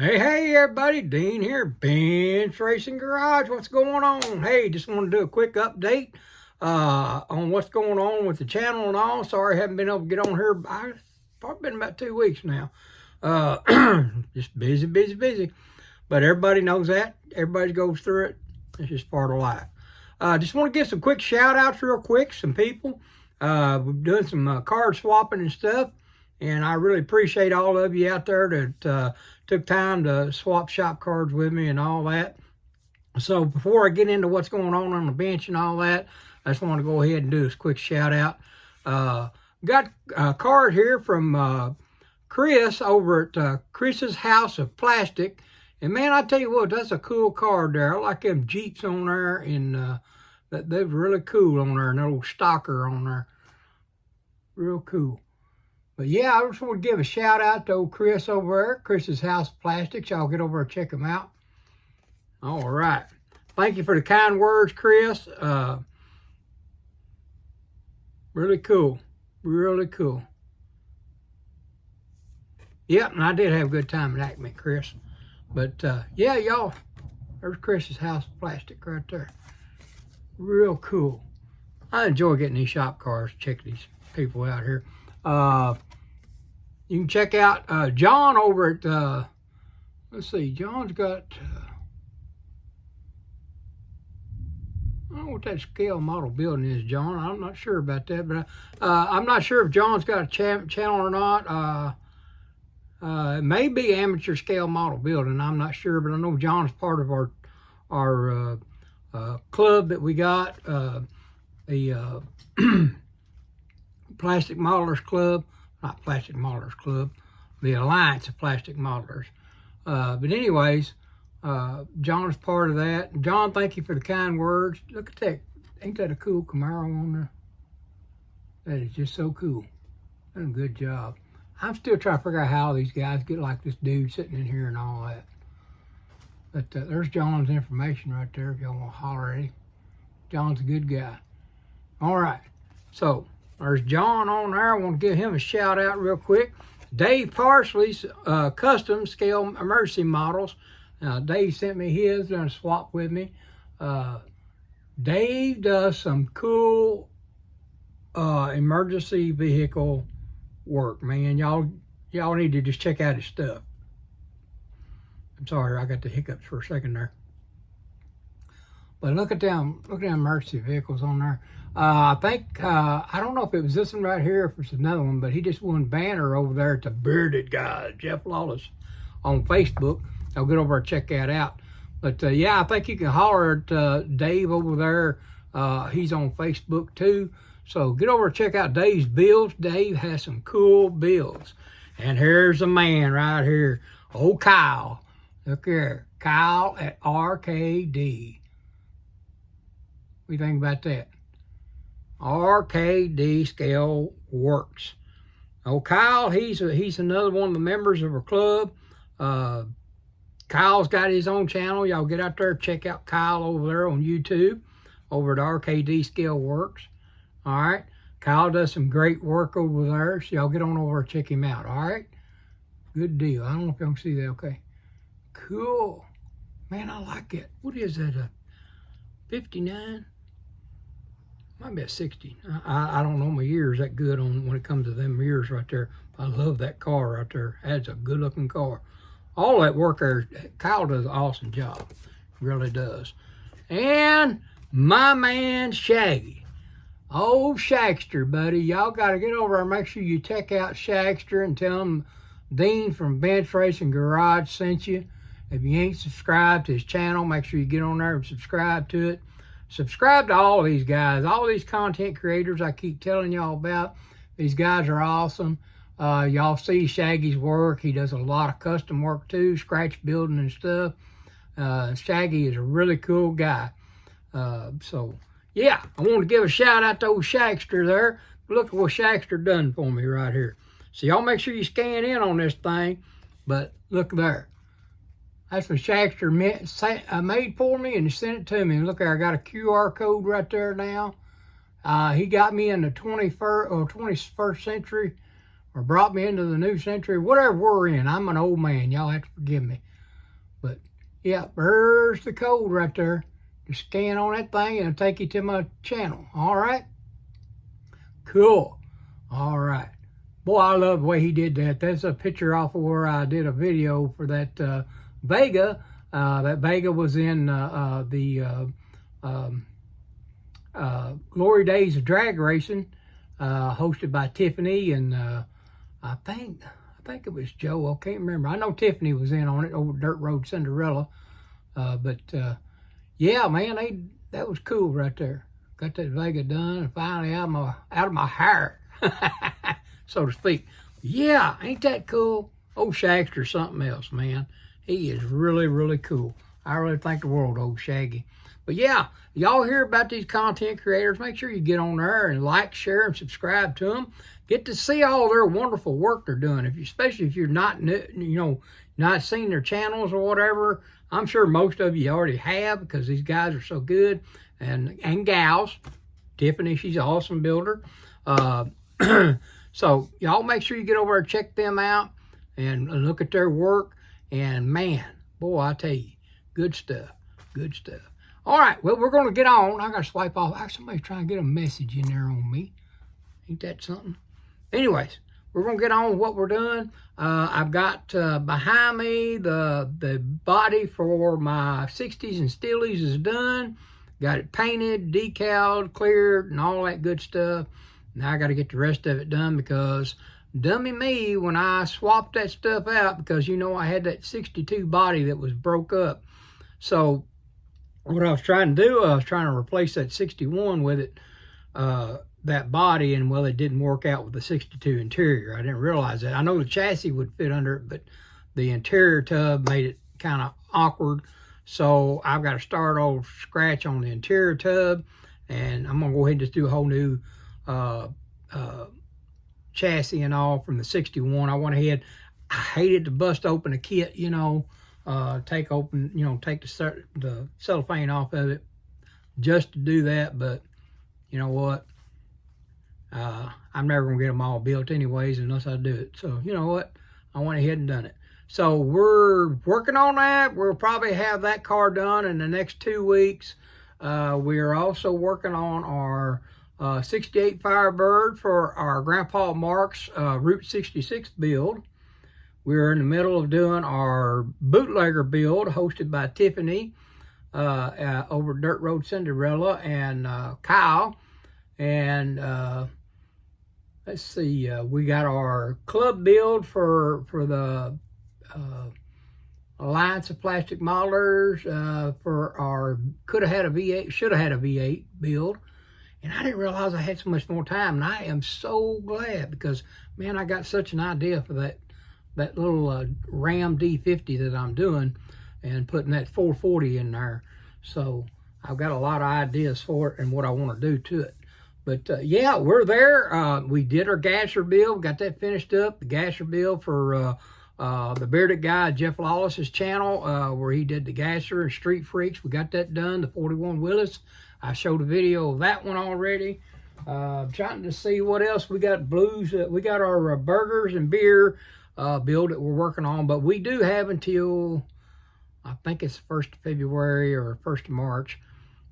Hey, everybody, Dean here, Bench Racing Garage. What's going on? Hey, just want to do a quick update on what's going on with the channel and all. Sorry I haven't been able to get on here. It's probably been about 2 weeks now. Just busy. But everybody knows that. Everybody goes through it. It's just part of life. Just want to give some quick shout outs real quick. Some people. We've done some card swapping and stuff. And I really appreciate all of you out there that took time to swap shop cards with me and all that. So before I get into what's going on the bench and all that, I just want to go ahead and do this quick shout out. Got a card here from Chris over at Chris's House of Plastic. And man, I tell you what, that's a cool card there. I like them Jeeps on there, and they're really cool on there, and a little stalker on there. Real cool. But yeah, I just want to give a shout out to old Chris over there, Chris's House of Plastics. Y'all get over and check him out. All right. Thank you for the kind words, Chris. Really cool. Really cool. Yep, and I did have a good time at Acme, Chris. But yeah, y'all, there's Chris's House of Plastic right there. Real cool. I enjoy getting these shop cars, checking these people out here. You can check out John over at, let's see, John's got, I don't know what that scale model building is, John. I'm not sure about that, but I'm not sure if John's got a channel or not. It may be amateur scale model building. I'm not sure, but I know John's part of our club that we got, the Plastic Modelers Club. Not Plastic Modelers Club, the Alliance of Plastic Modelers. But anyways, John's part of that. John, thank you for the kind words. Look at that. Ain't that a cool Camaro on there? That is just so cool. Done a good job. I'm still trying to figure out how these guys get like this dude sitting in here and all that. But there's John's information right there if y'all want to holler at him. John's a good guy. All right. So, there's John on there. I want to give him a shout out real quick. Dave Parsley's custom scale emergency models. Dave sent me his, done a swap with me. Dave does some cool emergency vehicle work, man. Y'all need to just check out his stuff. I'm sorry, I got the hiccups for a second there. But look at them emergency vehicles on there. I think, I don't know if it was this one right here, if it's another one, but he just won banner over there at the Bearded Guy, Jeff Lawless, on Facebook. I'll get over and check that out. But yeah, I think you can holler at Dave over there. He's on Facebook too. So get over and check out Dave's builds. Dave has some cool builds. And here's a man right here, old Kyle. Look here, Kyle at RKD. What do you think about that? RKD Scale Works. Oh, Kyle, he's another one of the members of our club. Kyle's got his own channel. Y'all get out there, check out Kyle over there on YouTube, over at RKD Scale Works. All right. Kyle does some great work over there, so y'all get on over and check him out. All right. Good deal. I don't know if y'all can see that. Okay. Cool. Man, I like it. What is that? A 59? Might be a 60. I don't know my ears that good on when it comes to them ears right there. I love that car right there. That's a good looking car. All that work there, Kyle does an awesome job. Really does. And my man Shaggy. Oh, Shagster, buddy. Y'all got to get over and make sure you check out Shagster and tell him Dean from Bench Racing Garage sent you. If you ain't subscribed to his channel, make sure you get on there and subscribe to it. Subscribe to all these guys, all these content creators I keep telling y'all about. These guys are awesome. Y'all see Shaggy's work. He does a lot of custom work too, scratch building and stuff. Shaggy is a really cool guy. So, yeah, I want to give a shout out to old Shagster there. Look at what Shagster done for me right here. So y'all make sure you scan in on this thing. But look there. That's what Shagster made for me and sent it to me. Look there, I got a QR code right there now. He got me in the 21st century, or brought me into the new century, whatever we're in. I'm an old man. Y'all have to forgive me. But yeah, there's the code right there. Just scan on that thing and it'll take you to my channel. All right? Cool. All right. Boy, I love the way he did that. That's a picture off of where I did a video for that Vega. That Vega was in the Glory Days of Drag Racing, hosted by Tiffany and I think it was Joe. I can't remember. I know Tiffany was in on it over Dirt Road Cinderella. Yeah, man, that was cool right there. Got that Vega done and finally out of my hair, so to speak. Yeah, ain't that cool? Old Shagster's something else, man. He is really, really cool. I really think the world of old Shaggy. But yeah, y'all hear about these content creators, make sure you get on there and like, share, and subscribe to them. Get to see all their wonderful work they're doing. Especially if you're not, not seen their channels or whatever. I'm sure most of you already have because these guys are so good, and gals. Tiffany, she's an awesome builder. So y'all make sure you get over and check them out and look at their work. And man, boy, I tell you, good stuff, good stuff. All right, well, we're going to get on. I got to swipe off. Somebody's trying to get a message in there on me. Ain't that something? Anyways, we're going to get on with what we're doing. I've got behind me the body for my 60s and Steelies is done. Got it painted, decaled, cleared, and all that good stuff. Now I got to get the rest of it done because dummy me when I swapped that stuff out, because I had that 62 body that was broke up. So what I was trying to do, I was trying to replace that 61 with it, that body, and well, it didn't work out with the 62 interior. I didn't realize that. I know the chassis would fit under it, but the interior tub made it kind of awkward. So I've got to start off scratch on the interior tub, and I'm going to go ahead and just do a whole new chassis and all from the 61. I went ahead. I hated to bust open a kit, take the cellophane off of it just to do that. But you know what? I'm never going to get them all built anyways unless I do it. So you know what? I went ahead and done it. So we're working on that. We'll probably have that car done in the next 2 weeks. We are also working on our 68 Firebird for our Grandpa Mark's Route 66 build. We're in the middle of doing our bootlegger build hosted by Tiffany over Dirt Road Cinderella and Kyle. And let's see, we got our club build for the Alliance of Plastic Modelers for our should have had a V8 build. And I didn't realize I had so much more time, and I am so glad because, man, I got such an idea for that little Ram D50 that I'm doing and putting that 440 in there. So I've got a lot of ideas for it and what I want to do to it. But, yeah, we're there. We did our gasher build, got that finished up, the gasher build for the Bearded Guy, Jeff Lawless's channel, where he did the gasher and Street Freaks. We got that done, the 41 Willis. I showed a video of that one already. Trying to see what else we got. Blues. We got our burgers and beer build that we're working on. But we do have until, I think it's 1st of February or 1st of March.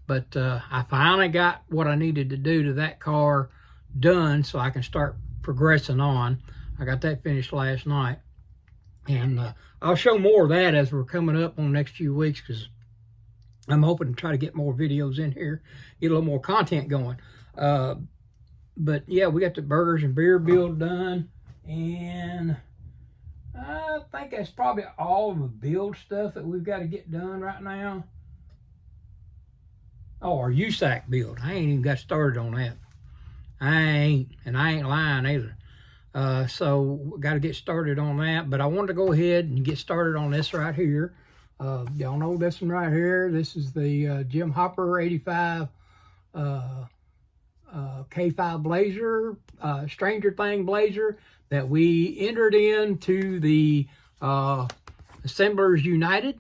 But I finally got what I needed to do to that car done so I can start progressing on. I got that finished last night. And I'll show more of that as we're coming up on the next few weeks because I'm hoping to try to get more videos in here, get a little more content going. But yeah, we got the burgers and beer build done. And I think that's probably all of the build stuff that we've got to get done right now. Oh, our USAC build. I ain't even got started on that. I ain't lying either. So got to get started on that. But I wanted to go ahead and get started on this right here. Y'all know this one right here. This is the Jim Hopper 85 K5 Blazer, Stranger Thing Blazer that we entered into the Assemblers United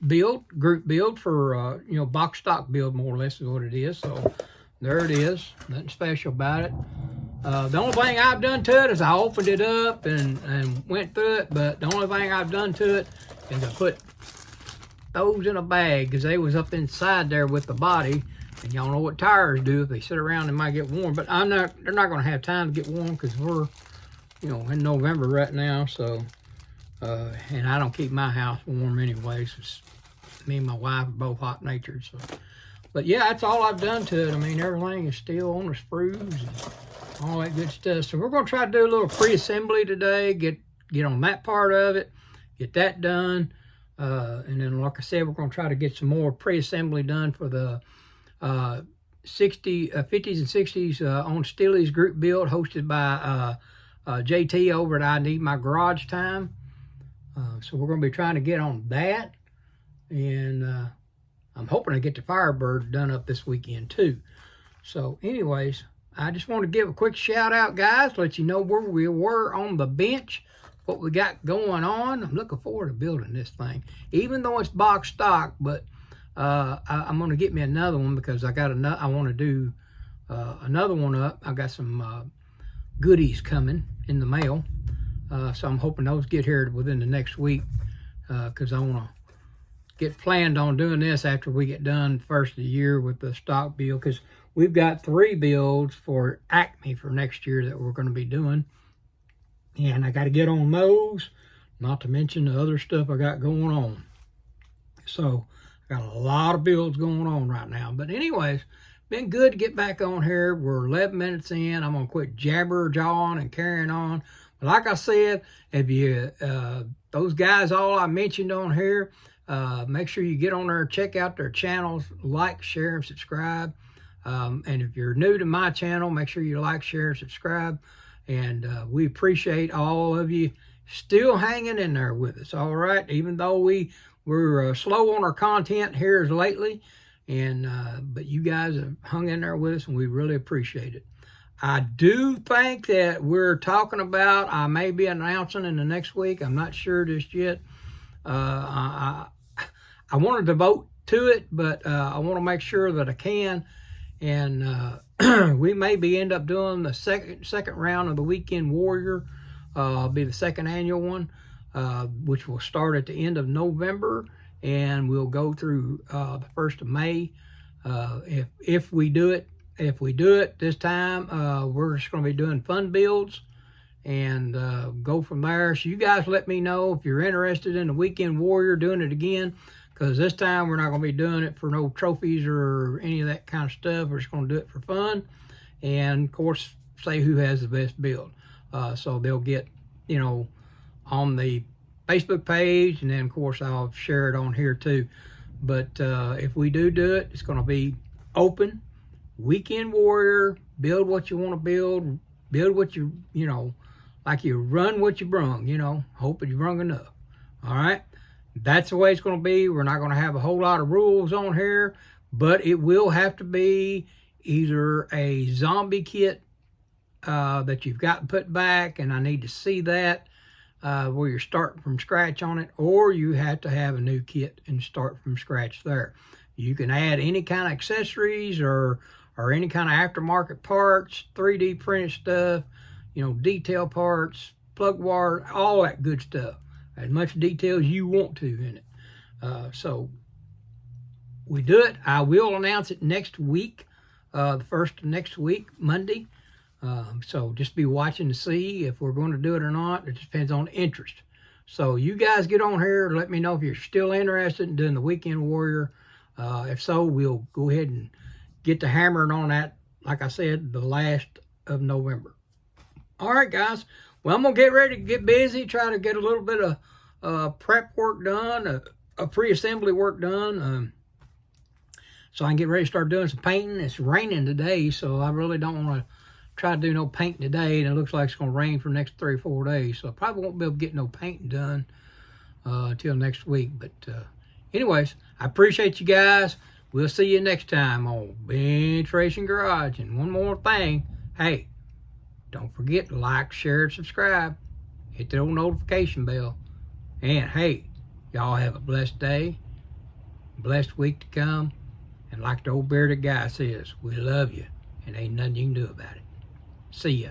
group build for, box stock build, more or less is what it is. So there it is. Nothing special about it. The only thing I've done to it is I opened it up and went through it, but the only thing I've done to it and to put those in a bag, because they was up inside there with the body. And y'all know what tires do. If they sit around, they might get warm. But they're not going to have time to get warm because we're, in November right now. So, and I don't keep my house warm anyway. So me and my wife are both hot-natured. So, but yeah, that's all I've done to it. I mean, everything is still on the sprues and all that good stuff. So we're going to try to do a little pre-assembly today. Get on that part of it. Get that done. And then, like I said, we're going to try to get some more pre-assembly done for the 50s and 60s on Steely's group build hosted by JT over at I Need My Garage Time. So we're going to be trying to get on that. And I'm hoping to get the Firebird done up this weekend too. So anyways, I just want to give a quick shout out, guys, let you know where we were on the bench, what we got going on. I'm looking forward to building this thing, even though it's box stock, but I'm going to get me another one because I want to do another one up. I got some goodies coming in the mail. So I'm hoping those get here within the next week because I want to get planned on doing this after we get done first of the year with the stock build, because we've got 3 builds for Acme for next year that we're going to be doing. And I got to get on those, not to mention the other stuff I got going on. So got a lot of builds going on right now. But anyways, been good to get back on here. We're 11 minutes in. I'm going to quit jabber-jawing and carrying on. But like I said, if you, those guys all I mentioned on here, make sure you get on there, check out their channels, like, share, and subscribe. And if you're new to my channel, make sure you like, share, and subscribe. And we appreciate all of you still hanging in there with us, all right? Even though we're slow on our content here as lately, and but you guys have hung in there with us, and we really appreciate it. I do think that we're talking about, I may be announcing in the next week. I'm not sure just yet. I want to devote to it, but I want to make sure that I can. And we maybe end up doing the second round of the Weekend Warrior. Be the second annual one, which will start at the end of November, and we'll go through the 1st of May. If we do it this time, we're just going to be doing fun builds and go from there. So you guys let me know if you're interested in the Weekend Warrior, doing it again, because this time we're not going to be doing it for no trophies or any of that kind of stuff. We're just going to do it for fun, and of course say who has the best build. So they'll get, on the Facebook page, and then of course I'll share it on here too. But if we do it, it's going to be open, Weekend Warrior, build what you want to build what you, like you run what you brung, hoping you brung enough. All right. That's the way it's going to be. We're not going to have a whole lot of rules on here, but it will have to be either a zombie kit that you've got put back, and I need to see that where you're starting from scratch on it, or you have to have a new kit and start from scratch there. You can add any kind of accessories or any kind of aftermarket parts, 3D printed stuff, detail parts, plug wire, all that good stuff. As much detail as you want to in it. So we do it. I will announce it next week, the first of next week, Monday. So just be watching to see if we're going to do it or not. It just depends on interest. So you guys get on here. Let me know if you're still interested in doing the Weekend Warrior. If so, we'll go ahead and get to hammering on that, like I said, the last of November. All right, guys. Well, I'm going to get ready to get busy, try to get a little bit of prep work done, a pre-assembly work done, so I can get ready to start doing some painting. It's raining today, so I really don't want to try to do no painting today, and it looks like it's going to rain for the next 3 or 4 days, so I probably won't be able to get no painting done until next week. But anyways, I appreciate you guys. We'll see you next time on Bench Racing Garage. And one more thing, hey, don't forget to like, share, and subscribe. Hit the old notification bell. And hey, y'all have a blessed day, blessed week to come. And like the old bearded guy says, we love you, and ain't nothing you can do about it. See ya.